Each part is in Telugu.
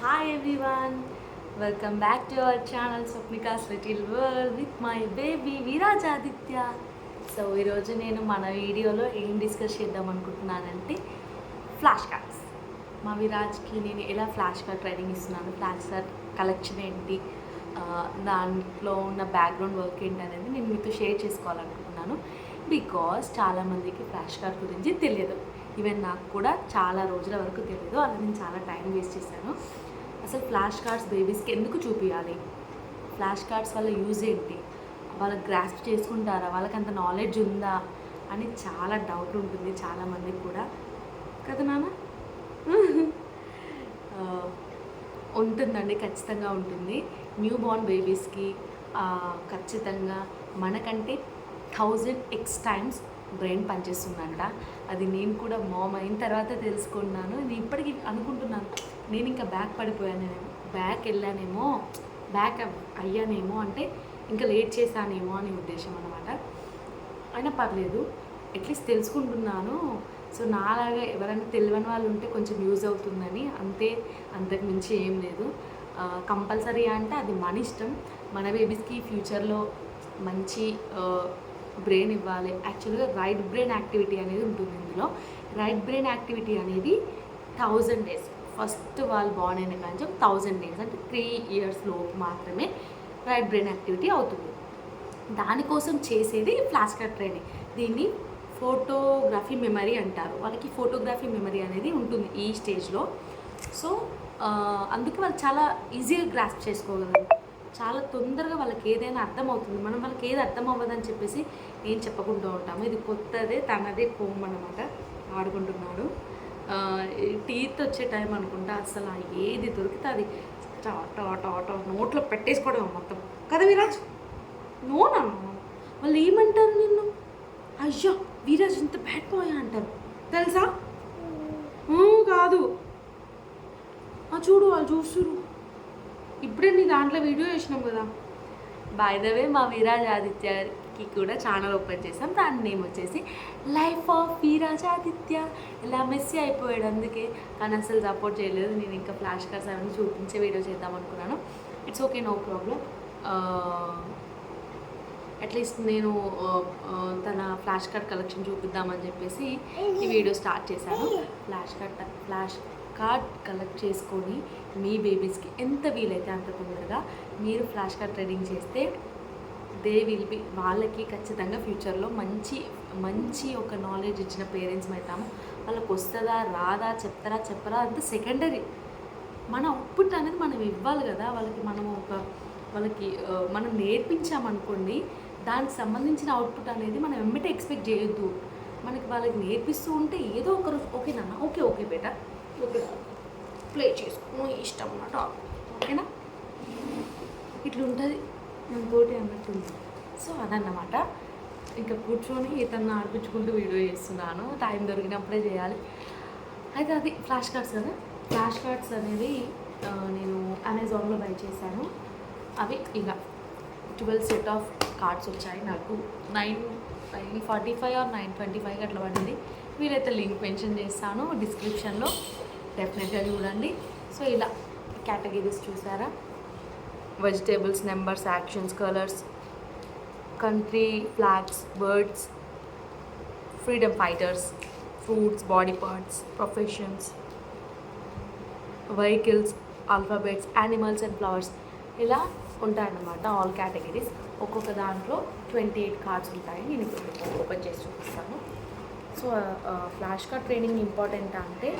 Hi everyone, welcome back to our channel Swapnika's Little World with my baby Virajaditya. So ఈరోజు నేను మన వీడియోలో ఏం డిస్కస్ చేద్దాం అనుకుంటున్నానంటే ఫ్లాష్ కార్డ్స్. మా విరాజ్కి నేను ఎలా ఫ్లాష్ కార్డ్ ట్రైనింగ్ ఇస్తున్నాను, ఫ్లాష్ కార్డ్ కలెక్షన్ ఏంటి, దాంట్లో ఉన్న బ్యాక్గ్రౌండ్ వర్క్ ఏంటి అనేది నేను మీతో షేర్ చేసుకోవాలనుకుంటున్నాను. బికాస్ చాలామందికి ఫ్లాష్ కార్డ్ గురించి తెలియదు. ఈవెన్ నాకు కూడా చాలా రోజుల వరకు తెలియదు. అలా నేను చాలా టైం వేస్ట్ చేశాను. అసలు ఫ్లాష్ కార్డ్స్ బేబీస్కి ఎందుకు చూపించాలి, ఫ్లాష్ కార్డ్స్ వల్ల యూజ్ ఏంటి, వాళ్ళకి గ్రాస్ప్ చేసుకుంటారా, వాళ్ళకి అంత నాలెడ్జ్ ఉందా అని చాలా డౌట్ ఉంటుంది చాలామందికి కూడా కదా నాన్న. ఉంటుందండి, ఖచ్చితంగా ఉంటుంది. న్యూ బోర్న్ బేబీస్కి ఖచ్చితంగా మనకంటే 1000x టైమ్స్ బ్రెయిన్ పనిచేస్తుందంట. అది నేను కూడా మామ్ అయిన తర్వాత తెలుసుకున్నాను. నేను ఇప్పటికీ అనుకుంటున్నాను, నేను ఇంకా బ్యాక్ పడిపోయానేమో, బ్యాక్ వెళ్ళానేమో, బ్యాక్ అయ్యానేమో, అంటే ఇంకా లేట్ చేశానేమో అనే ఉద్దేశం అనమాట. అయినా పర్లేదు, అట్లీస్ట్ తెలుసుకుంటున్నాను. సో నాలాగా ఎవరైనా తెలియని వాళ్ళు ఉంటే కొంచెం యూజ్ అవుతుందని, అంతే, అంతకు మించి ఏం లేదు. కంపల్సరీ అంటే అది మన ఇష్టం. మన బేబీస్కి ఫ్యూచర్లో మంచి బ్రెయిన్ ఇవ్వాలి. యాక్చువల్గా రైట్ బ్రెయిన్ యాక్టివిటీ అనేది ఉంటుంది ఇందులో. రైట్ బ్రెయిన్ యాక్టివిటీ అనేది 1000 days, ఫస్ట్ వాళ్ళు బార్న్ అయిన కానీ 1000 days అంటే 3 years లోపు మాత్రమే రైట్ బ్రెయిన్ యాక్టివిటీ అవుతుంది. దానికోసం చేసేది ఫ్లాష్ కార్డ్ ట్రైనింగ్. దీన్ని ఫోటోగ్రఫీ మెమరీ అంటారు. వాళ్ళకి ఫోటోగ్రఫీ మెమరీ అనేది ఉంటుంది ఈ స్టేజ్లో. సో అందుకే వాళ్ళు చాలా ఈజీగా గ్రాస్ప్ చేసుకోగలరు. చాలా తొందరగా వాళ్ళకి ఏదైనా అర్థమవుతుంది. మనం వాళ్ళకి ఏది అర్థం అవ్వదని చెప్పేసి ఏం చెప్పకుండా ఉంటాము. ఇది కొత్తదే, తనదే కోమ్ అన్నమాట, ఆడుకుంటున్నాడు. టీత్ వచ్చే టైం అనుకుంటా, అసలు ఏది దొరికితే అది నోట్లో పెట్టేసుకోవడం మొత్తం కదా విరాజ్. నోనా వాళ్ళు ఏమంటారు నిన్ను, అయ్యో విరాజ్ ఇంత బ్యాడ్ బాయ్ అంటారు తెలుసా. కాదు, చూడు వాళ్ళు చూస్తురు. ఇప్పుడే నీ దాంట్లో వీడియో చేసినాం కదా. బై ద వే మా వీరాజాదిత్యకి కూడా ఛానల్ ఓపెన్ చేసాం. దాని నేమ్ వచ్చేసి లైఫ్ ఆఫ్ వీరాజాదిత్య. ఇలా మెస్సీ అయిపోయాడు అందుకే, కానీ అసలు సపోర్ట్ చేయలేదు. నేను ఇంకా ఫ్లాష్ కార్డ్స్ అవన్నీ చూపించే వీడియో చేద్దాం అనుకున్నాను. It's okay, no problem. At least నేను తన ఫ్లాష్ కార్డ్ కలెక్షన్ చూపిద్దామని చెప్పేసి ఈ వీడియో స్టార్ట్ చేశాను. ఫ్లాష్ కార్డ్ కలెక్ట్ చేసుకొని మీ బేబీస్కి ఎంత వీలైతే అంత తొందరగా మీరు ఫ్లాష్ కార్డ్ ట్రైనింగ్ చేస్తే దే విల్ బి, వాళ్ళకి ఖచ్చితంగా ఫ్యూచర్లో మంచి ఒక నాలెడ్జ్ ఇచ్చిన పేరెంట్స్ అవుతాము. వాళ్ళకి వస్తుందా రాదా, చెప్పరా అంత సెకండరీ. మన అవుట్పుట్ అనేది మనం ఇవ్వాలి కదా వాళ్ళకి. మనం నేర్పించామనుకోండి, దానికి సంబంధించిన అవుట్పుట్ అనేది మనం వెంబటే ఎక్స్పెక్ట్ చేయొద్దు. వాళ్ళకి నేర్పిస్తూ ఉంటే ఏదో ఒక రోజు ఓకే నాన్న, ఓకే బేటా, ఓకే ప్లే చేసుకో ఇష్టం అన్నమాట, ఓకేనా, ఇట్లుంటుంది మనతోటి అన్నట్టుంది. సో అదన్నమాట. ఇంకా కూర్చొని ఇతన్ని ఆడిపించుకుంటూ వీడియో చేస్తున్నాను. టైం దొరికినప్పుడే చేయాలి. అయితే అది ఫ్లాష్ కార్డ్స్ కదా. ఫ్లాష్ కార్డ్స్ అనేది నేను అమెజాన్లో బై చేశాను. అవి ఇక 12 సెట్ ఆఫ్ కార్డ్స్ వచ్చాయి నాకు. 945 or 925 అట్లా పడింది. వీలైతే లింక్ మెన్షన్ చేస్తాను డిస్క్రిప్షన్లో, డెఫినెట్గా చూడండి. సో ఇలా కేటగిరీస్ చూసారా, vegetables, numbers, actions, colours, country, flags, birds, freedom fighters, fruits, body parts, professions, vehicles, alphabets, animals and flowers, ఇలా ఉంటాయన్నమాట ఆల్ కేటగిరీస్. ఒక్కొక్క దాంట్లో 28 కార్డ్స్ ఉంటాయి. నేను ఇప్పుడు ఓపెన్ చేసి చూపిస్తాను. So flash card training important అంటే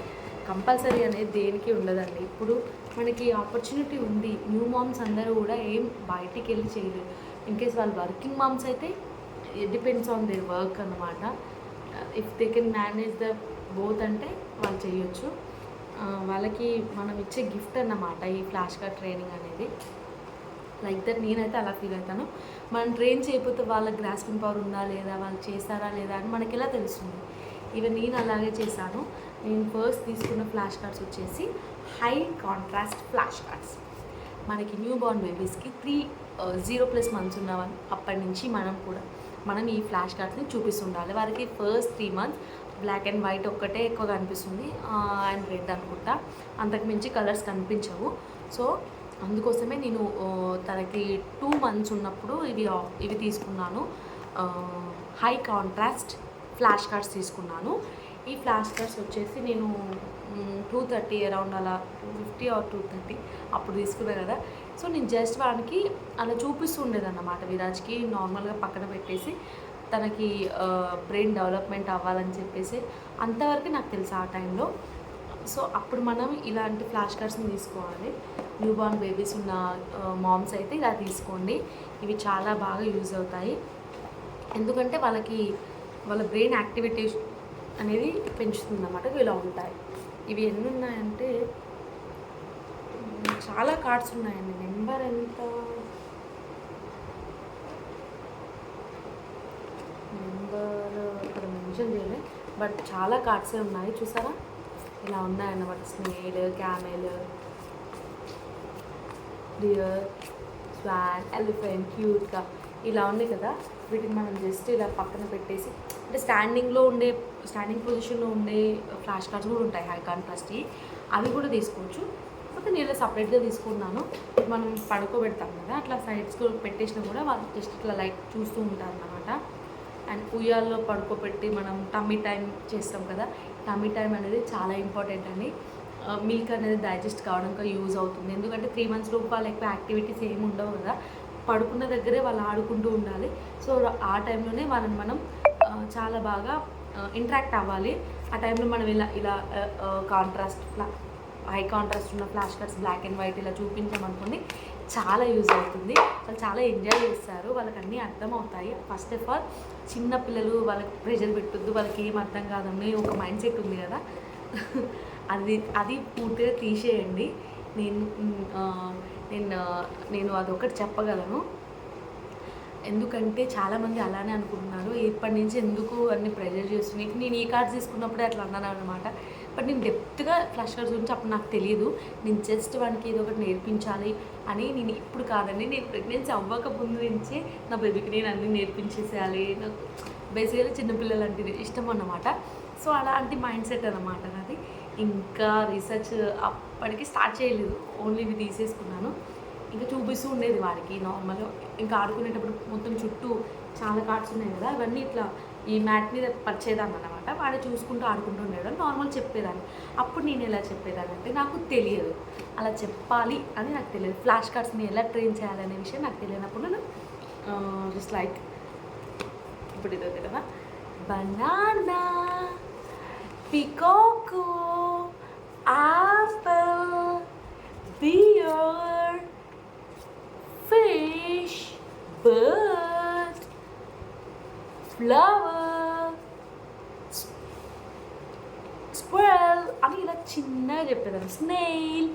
కంపల్సరీ అనేది దేనికి ఉండదండి. ఇప్పుడు మనకి ఆపర్చునిటీ ఉంది. న్యూ మామ్స్ అందరూ కూడా ఏం బయటికి వెళ్ళి చేయలేరు. ఇన్కేస్ వాళ్ళు వర్కింగ్ మామ్స్ అయితే it depends on their work అనమాట. If they can manage the both అంటే వాళ్ళు చేయొచ్చు. వాళ్ళకి మనం ఇచ్చే గిఫ్ట్ అన్నమాట ఈ ఫ్లాష్ కార్డ్ ట్రైనింగ్ అనేది. లైక్ దట్ నేనైతే అలా ఫీల్ అవుతాను. మనం ట్రైన్ చేయకపోతే వాళ్ళ గ్రాస్పింగ్ పవర్ ఉందా లేదా, వాళ్ళు చేస్తారా లేదా అని మనకి ఎలా తెలుస్తుంది. ఈవెన్ నేను అలాగే చేశాను. నేను ఫస్ట్ తీసుకున్న ఫ్లాష్ కార్డ్స్ వచ్చేసి హై కాంట్రాస్ట్ ఫ్లాష్ కార్డ్స్. మనకి న్యూ బోర్న్ బేబీస్కి 0+ months ఉన్నవని అప్పటి నుంచి మనం ఈ ఫ్లాష్ కార్డ్స్ని చూపిస్తుండాలి. వారికి first 3 months black and white ఒక్కటే ఎక్కువ కనిపిస్తుంది అండ్ రెడ్ అనుకుంటా, అంతకు మించి కలర్స్ కనిపించవు. సో అందుకోసమే నేను తనకి 2 months ఉన్నప్పుడు ఇవి తీసుకున్నాను. హై కాంట్రాస్ట్ ఫ్లాష్ కార్డ్స్ తీసుకున్నాను. ఈ ఫ్లాష్ కార్డ్స్ వచ్చేసి నేను 230 అరౌండ్ అలా 250 ఆర్ 230 అప్పుడు తీసుకున్నాను కదా. సో నేను జస్ట్ వానికి అలా చూపిస్తూ ఉండేదన్నమాట విరాజ్కి, నార్మల్గా పక్కన పెట్టేసి తనకి బ్రెయిన్ డెవలప్మెంట్ అవ్వాలని చెప్పేసి అంతవరకు నాకు తెలుసు ఆ టైంలో. సో అప్పుడు మనం ఇలాంటి ఫ్లాష్ కార్డ్స్ని తీసుకోవాలి. న్యూ బార్న్ బేబీస్ ఉన్న మామ్స్ అయితే ఇలా తీసుకోండి, ఇవి చాలా బాగా యూజ్ అవుతాయి. ఎందుకంటే వాళ్ళ బ్రెయిన్ యాక్టివిటీస్ అనేది పెంచుతుంది అన్నమాట. ఇలా ఉంటాయి. ఇవి ఎన్ని ఉన్నాయంటే చాలా కార్డ్స్ ఉన్నాయండి. నెంబర్ ఎంత, నెంబర్ ఇక్కడ మెన్షన్ చేయలేదు, బట్ చాలా కార్డ్సే ఉన్నాయి. చూసారా ఇలా ఉన్నాయన్నమాట. Snail, camel, deer, swan, elephant, క్యూట్గా ఇలా ఉన్నాయి కదా. వీటిని మనం జస్ట్ ఇలా పక్కన పెట్టేసి, అంటే స్టాండింగ్ పొజిషన్లో ఉండే ఫ్లాష్ కార్డ్స్ కూడా ఉంటాయి హై కాంట్రాస్ట్వి, అవి కూడా తీసుకోవచ్చు. కాకపోతే నేను ఇలా సపరేట్గా తీసుకున్నాను. మనం పడుకోబెడతాం కదా, అట్లా సైడ్స్లో పెట్టేసినా కూడా వాళ్ళు జస్ట్ ఇట్లా లైట్ చూస్తూ ఉంటారు అన్నమాట. అండ్ ఉయ్యాల్లో పడుకోబెట్టి మనం టమ్మీ టైం చేస్తాం కదా, టమ్మీ టైం అనేది చాలా ఇంపార్టెంట్ అండి. మిల్క్ అనేది డైజెస్ట్ కావడానికి యూజ్ అవుతుంది. ఎందుకంటే 3 months లోపు వాళ్ళు ఎక్కువ యాక్టివిటీస్ ఏమి ఉండవు కదా, పడుకున్న దగ్గరే వాళ్ళు ఆడుకుంటూ ఉండాలి. సో ఆ టైంలోనే వాళ్ళని మనం చాలా బాగా ఇంటరాక్ట్ అవ్వాలి. ఆ టైంలో మనం ఇలా కాంట్రాస్ట్ హై కాంట్రాస్ట్ ఉన్న flash cards black and white ఇలా చూపించామనుకోండి, చాలా యూజ్ అవుతుంది. వాళ్ళు చాలా ఎంజాయ్ చేస్తారు, వాళ్ళకి అన్నీ అర్థం అవుతాయి. ఫస్ట్ ఆఫ్ ఆల్ చిన్న పిల్లలు, వాళ్ళకి ప్రెషర్ పెట్టొద్దు, వాళ్ళకి ఏం అర్థం కాదని ఒక మైండ్ సెట్ ఉంది కదా, అది పూర్తిగా తీసేయండి. నేను అదొకటి చెప్పగలను. ఎందుకంటే చాలామంది అలానే అనుకుంటున్నారు, ఇప్పటి నుంచి ఎందుకు అన్ని ప్రెజర్ చేస్తున్నాయి. నేను ఈ కార్డ్స్ తీసుకున్నప్పుడే అట్లా అన్నాను అనమాట. బట్ నేను డెప్త్గా ఫ్లాష్ కార్డ్స్ గురించి అప్పుడు నాకు తెలియదు. నేను జస్ట్ వానికి ఏదో ఒకటి నేర్పించాలి అని, నేను ఇప్పుడు కాదండి, నేను ప్రెగ్నెన్సీ అవ్వక ముందు నుంచే నా బేబీకి నేను అన్నీ నేర్పించేసేయాలి. నాకు బేసికలీ చిన్నపిల్లలు అంటే ఇష్టం అన్నమాట. సో అలాంటి మైండ్ సెట్ అన్నమాట నాది. ఇంకా రీసెర్చ్ అప్పటికి స్టార్ట్ చేయలేదు, ఓన్లీ ఇవి తీసేసుకున్నాను. ఇంకా చూపిస్తూ ఉండేది వాడికి నార్మల్గా. ఇంకా ఆడుకునేటప్పుడు మొత్తం చుట్టూ చాలా కార్డ్స్ ఉన్నాయి కదా, అవన్నీ ఇట్లా ఈ మ్యాట్ మీద పరిచేదాన్ని అనమాట. వాడు చూసుకుంటూ ఆడుకుంటూ ఉండేవాడు. నార్మల్ చెప్పేదాన్ని. అప్పుడు నేను ఎలా చెప్పేదాన్ని అంటే నాకు తెలియదు, అలా చెప్పాలి అని నాకు తెలియదు. ఫ్లాష్ కార్డ్స్ని ఎలా ట్రైన్ చేయాలనే విషయం నాకు తెలియనప్పుడు నేను జస్ట్ లైక్ ఇప్పుడు ఇది ఉంది కదా, banana, peacock, apple, bear, fish, bird, flower, squirrel అని ఇలా చిన్నగా చెప్పేదాన్ని. Snail,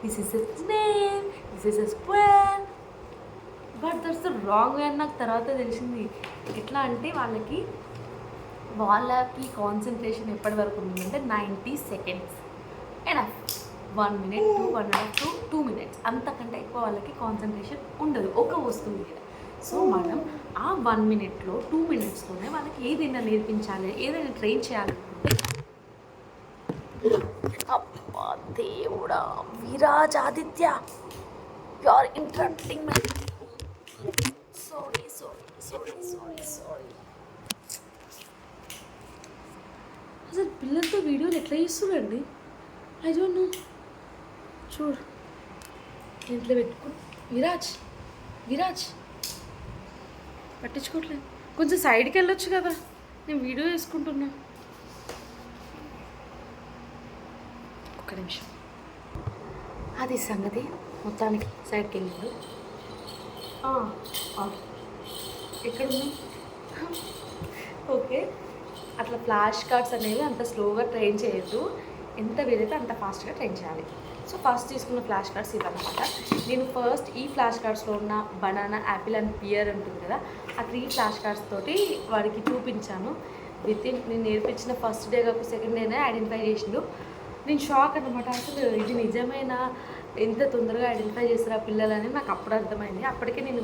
this is a snail, this is a squirrel. But that's the wrong way అని నాకు తర్వాత తెలిసింది. ఎట్లా అంటే వాళ్ళకి కాన్సన్ట్రేషన్ ఎప్పటి వరకు ఉందంటే 90 seconds enough. 1 minute to 1.5 to 2 minutes, అంతకంటే ఎక్కువ వాళ్ళకి కాన్సన్ట్రేషన్ ఉండదు ఒక వస్తువు మీద. సో మనం ఆ 1 minute 2 minutesలోనే వాళ్ళకి ఏదైనా నేర్పించాలి, ఏదైనా ట్రైన్ చేయాలనుకుంటే, అబ్బా దేవుడా, Viraj Aditya, you are interrupting my, sorry. అసలు పిల్లలతో వీడియోలు ఎట్లా చేస్తున్నారండి, ఐ డోంట్ నో. చూడు ఇంట్లో పెట్టుకుని, విరాజ్ పట్టించుకోవట్లేదు. కొంచెం సైడ్కి వెళ్ళొచ్చు కదా, నేను వీడియో చేసుకుంటున్నా. ఒక్క నిమిషం. అది సంగతి. మొత్తానికి సైడ్కి వెళ్ళాడు. ఎక్కడున్నా ఓకే. అట్లా ఫ్లాష్ కార్డ్స్ అనేవి అంత స్లోగా ట్రైన్ చేయొద్దు, ఎంత వీలైతే అంత ఫాస్ట్గా ట్రైన్ చేయాలి. సో ఫస్ట్ తీసుకున్న ఫ్లాష్ కార్డ్స్ ఇవన్నమాట. నేను ఫస్ట్ ఈ ఫ్లాష్ కార్డ్స్లో ఉన్న బనానా, యాపిల్ అండ్ పియర్ ఉంటుంది కదా, ఆ 3 ఫ్లాష్ కార్డ్స్ తోటి వాడికి చూపించాను. నేను నేర్పించిన ఫస్ట్ డే కాక సెకండ్ డేనే ఐడెంటిఫై చేసిండు. నేను షాక్ అనమాట. అసలు ఇది నిజమేనా, ఎంత తొందరగా ఐడెంటిఫై చేస్తారు ఆ పిల్లలని నాకు అప్పుడు అర్థమైంది. అప్పటికే నేను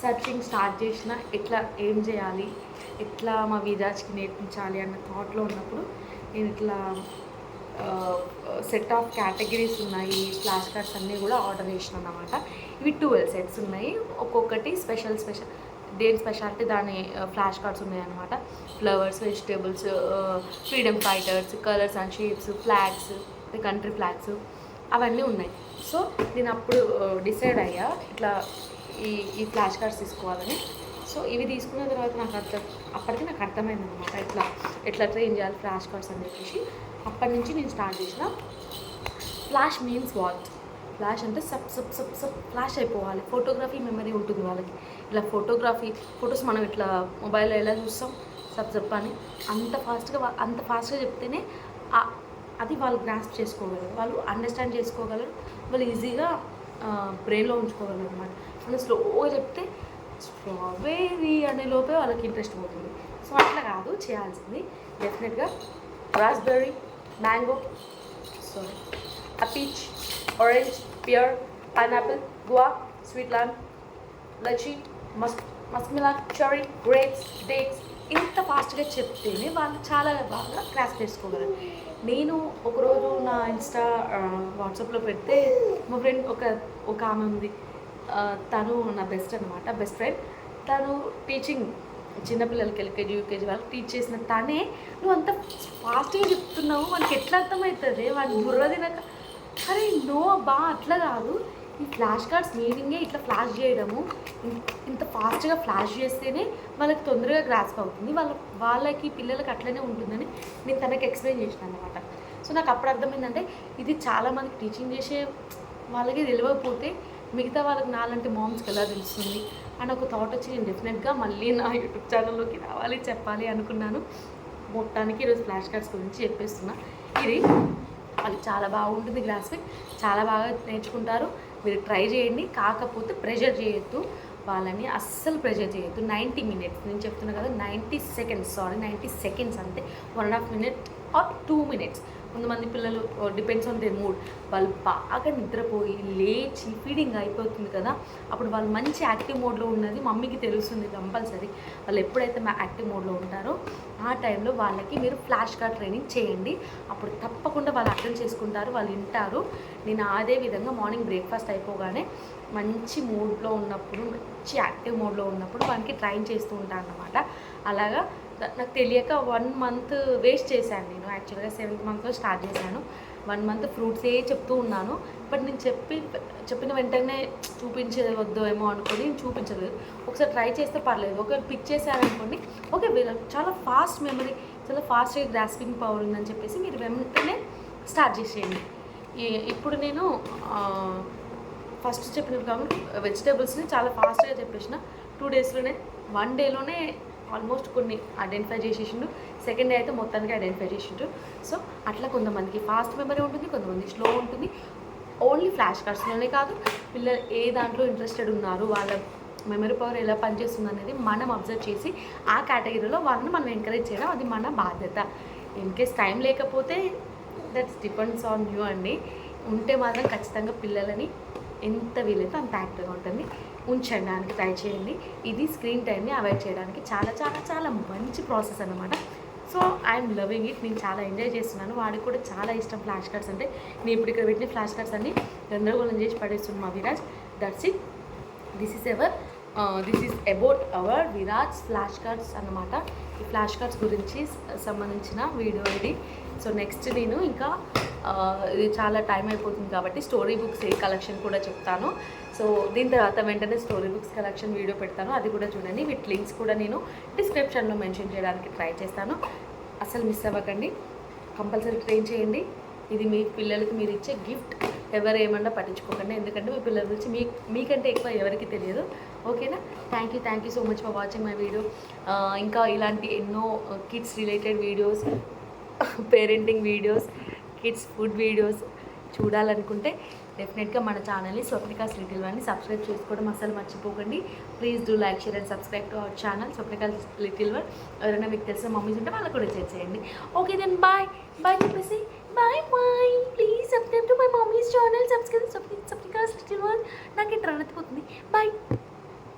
సర్చింగ్ స్టార్ట్ చేసిన ఎట్లా ఏం చేయాలి, ఎట్లా మా విరాజ్కి నేర్పించాలి అన్న థాట్లో ఉన్నప్పుడు నేను ఇట్లా సెట్ ఆఫ్ కేటగిరీస్ ఉన్నాయి, ఫ్లాష్ కార్డ్స్ అన్నీ కూడా ఆర్డర్ చేసినాను అన్నమాట. ఇవి 12 సెట్స్ ఉన్నాయి, ఒక్కొక్కటి స్పెషల్ దేని స్పెషాలిటీ దాని ఫ్లాష్ కార్డ్స్ ఉన్నాయి అన్నమాట. Flowers, vegetables, freedom fighters, colours and shapes, flags, country flags అవన్నీ ఉన్నాయి. సో నేను అప్పుడు డిసైడ్ అయ్యా ఇట్లా ఈ ఫ్లాష్ కార్డ్స్ తీసుకోవాలని. సో ఇవి తీసుకున్న తర్వాత అప్పటికి నాకు అర్థమైంది అనమాట ఎట్లా ట్రైన్ చేయాలి ఫ్లాష్ కార్డ్స్ అని చెప్పేసి. అప్పటి నుంచి నేను స్టార్ట్ చేసిన. Flash means what? ఫ్లాష్ అంటే సబ్ ఫ్లాష్ అయిపోవాలి. ఫోటోగ్రఫీ మెమరీ ఉంటుంది వాళ్ళకి. ఇలా ఫొటోస్ మనం ఇట్లా మొబైల్లో ఎలా చూస్తాం సబ్ అని అంత ఫాస్ట్గా చెప్తేనే అది వాళ్ళు గ్రాస్ప్ చేసుకోగలరు, వాళ్ళు అండర్స్టాండ్ చేసుకోగలరు, వాళ్ళు ఈజీగా బ్రెయిన్లో ఉంచుకోగలరు అనమాట. మనం స్లోగా చెప్తే స్ట్రాబెర్రీ అనే లోపే వాళ్ళకి ఇంట్రెస్ట్ పోతుంది. సో అట్లా కాదు చేయాల్సింది. డెఫినెట్గా raspberry, mango, peach, orange, pear, pineapple, guava, sweet lime, lychee, మస్మిలా, చెర్రీ, గ్రేప్స్, డేట్స్ ఇంత ఫాస్ట్గా చెప్తేనే వాళ్ళు చాలా బాగా గ్రాస్ప్ చేసుకోగలరు. నేను ఒకరోజు నా ఇన్స్టా వాట్సాప్లో పెడితే మా ఫ్రెండ్ ఒక ఆమె ఉంది, తను నా బెస్ట్ ఫ్రెండ్. తను టీచింగ్ చిన్నపిల్లలకి ఎల్కేజీ యూకేజీ వాళ్ళకి టీచ్ చేసిన తనే, నువ్వు అంత ఫాస్ట్గా చెప్తున్నావు మనకి ఎట్లా అర్థమవుతుంది, వాడిని బుర్ర తినక. అరే నో అబ్బా అట్లా కాదు, ఈ ఫ్లాష్ కార్డ్స్ మీనింగే ఇట్లా ఫ్లాష్ చేయడము, ఇంత ఫాస్ట్గా ఫ్లాష్ చేస్తేనే వాళ్ళకి తొందరగా గ్రాస్ప్ అవుతుంది, వాళ్ళకి పిల్లలకి అట్లనే ఉంటుందని నేను తనకి ఎక్స్ప్లెయిన్ చేసినాను అనమాట. సో నాకు అప్పుడు అర్థమైందంటే ఇది చాలామందికి టీచింగ్ చేసే వాళ్ళకి తెలియకపోతే మిగతా వాళ్ళకి నాలాంటి మామ్స్కి ఎలా తెలుస్తుంది అని ఒక థాట్ వచ్చి నేను డెఫినెట్గా మళ్ళీ నా యూట్యూబ్ ఛానల్లోకి రావాలి, చెప్పాలి అనుకున్నాను. మొత్తానికి ఈరోజు ఫ్లాష్ కార్డ్స్ గురించి చెప్పేస్తున్నా. ఇది వాళ్ళకి చాలా బాగుంటుంది, గ్రాస్పింగ్ చాలా బాగా నేర్చుకుంటారు. మీరు ట్రై చేయండి, కాకపోతే ప్రెషర్ చేయొద్దు వాళ్ళని, అస్సలు ప్రెషర్ చేయొద్దు. 90 minutes నేను చెప్తున్నా కదా, 90 seconds అంతే, 1.5 minutes or 2 minutes. కొంతమంది పిల్లలు డిపెండ్స్ ఆన్ దేర్ మూడ్, వాళ్ళు బాగా నిద్రపోయి లేచి ఫీడింగ్ అయిపోతుంది కదా, అప్పుడు వాళ్ళు మంచి యాక్టివ్ మోడ్లో ఉన్నది మమ్మీకి తెలుస్తుంది కంపల్సరీ. వాళ్ళు ఎప్పుడైతే యాక్టివ్ మోడ్లో ఉంటారో ఆ టైంలో వాళ్ళకి మీరు ఫ్లాష్ కార్డ్ ట్రైనింగ్ చేయండి. అప్పుడు తప్పకుండా వాళ్ళు అర్థం చేసుకుంటారు, వాళ్ళు వింటారు. నేను అదే విధంగా మార్నింగ్ బ్రేక్ఫాస్ట్ అయిపోగానే మంచి మూడ్లో ఉన్నప్పుడు, మంచి యాక్టివ్ మోడ్లో ఉన్నప్పుడు వానికి ట్రైన్ చేస్తూ ఉంటాను అన్నమాట. అలాగా నాకు తెలియక 1 month వేస్ట్ చేశాను. నేను యాక్చువల్గా 7th monthలో స్టార్ట్ చేశాను. 1 month ఫ్రూట్సే చెప్తూ ఉన్నాను. బట్ నేను చెప్పిన వెంటనే చూపించేది వద్దో ఏమో అనుకొని నేను చూపించలేదు. ఒకసారి ట్రై చేస్తే పర్లేదు, ఒకవేళ పిక్ చేశారనుకోండి ఓకే, చాలా ఫాస్ట్ మెమరీ, చాలా ఫాస్ట్గా గ్రాస్పింగ్ పవర్ ఉందని చెప్పేసి మీరు వెంటనే స్టార్ట్ చేసేయండి. ఇప్పుడు నేను ఫస్ట్ చెప్పినట్టు కాబట్టి వెజిటేబుల్స్ని చాలా ఫాస్ట్గా చెప్పేసిన. 2 daysలోనే 1 dayలోనే ఆల్మోస్ట్ కొన్ని ఐడెంటిఫై చేసేసిండు. సెకండ్ డే అయితే మొత్తానికి ఐడెంటిఫై చేసిండు. సో అట్లా కొంతమందికి ఫాస్ట్ మెమరీ ఉంటుంది, కొంతమంది స్లో ఉంటుంది. ఓన్లీ ఫ్లాష్ కార్డ్స్లోనే కాదు, పిల్లలు ఏ దాంట్లో ఇంట్రెస్టెడ్ ఉన్నారు, వాళ్ళ మెమరీ పవర్ ఎలా పనిచేస్తుంది అనేది మనం అబ్జర్వ్ చేసి ఆ కేటగిరీలో వాళ్ళని మనం ఎంకరేజ్ చేయడం అది మన బాధ్యత. ఇన్ కేస్ టైం లేకపోతే దట్స్ డిపెండ్స్ ఆన్ యూ అండి. ఉంటే మాత్రం ఖచ్చితంగా పిల్లలని ఎంత వీలైతే అంత యాక్టివ్గా ఉంటుంది ఉంచడానికి ట్రై చేయండి. ఇది స్క్రీన్ టైంని అవాయిడ్ చేయడానికి చాలా చాలా చాలా మంచి ప్రాసెస్ అన్నమాట. సో ఐఎమ్ లవింగ్ ఇట్, నేను చాలా ఎంజాయ్ చేస్తున్నాను. వాడికి కూడా చాలా ఇష్టం ఫ్లాష్ కార్డ్స్ అంటే. నేను ఇప్పుడు ఇక్కడ పెట్టిన ఫ్లాష్ కార్డ్స్ అన్ని గందరగోళం చేసి పడేస్తున్నాను మా Viraj. That's it, this is about our Viraj flash cards అన్నమాట. ఈ ఫ్లాష్ కార్డ్స్ గురించి సంబంధించిన వీడియో ఇది. సో నెక్స్ట్ నేను ఇంకా ఇది చాలా టైం అయిపోతుంది కాబట్టి స్టోరీ బుక్స్ కలెక్షన్ కూడా చెప్తాను. సో దీని తర్వాత వెంటనే స్టోరీ బుక్స్ కలెక్షన్ వీడియో పెడతాను, అది కూడా చూడండి. వీటి లింక్స్ కూడా నేను డిస్క్రిప్షన్లో మెన్షన్ చేయడానికి ట్రై చేస్తాను. అసలు మిస్ అవ్వకండి, కంపల్సరీ ట్రైన్ చేయండి. ఇది మీ పిల్లలకి మీరు ఇచ్చే గిఫ్ట్. ఎవరు ఏమన్నా పట్టించుకోకండి, ఎందుకంటే మీ పిల్లల గురించి మీకంటే ఎక్కువ ఎవరికి తెలియదు. ఓకేనా? Thank you so much for watching my video. ఇంకా ఇలాంటి ఎన్నో kids related videos, parenting videos, kids food videos చూడాలనుకుంటే డెఫినెట్గా మన ఛానల్ని స్వప్నికాస్ లిటిల్ వన్ని సబ్స్క్రైబ్ చేసుకోవడం అసలు మర్చిపోకండి. Please do like, share and subscribe to our channel Swapnika's little one. ఎవరైనా మీకు తెలిసిన మమ్మీస్ ఉంటే వాళ్ళకు కూడా చేయండి. ఓకే దెన్ బాయ్ చెప్పేసి bye. Please subscribe to my mummies channel, subscribe Swapnika's little one. నాకు ఇట్లా రనెత్తిపోతుంది. బాయ్.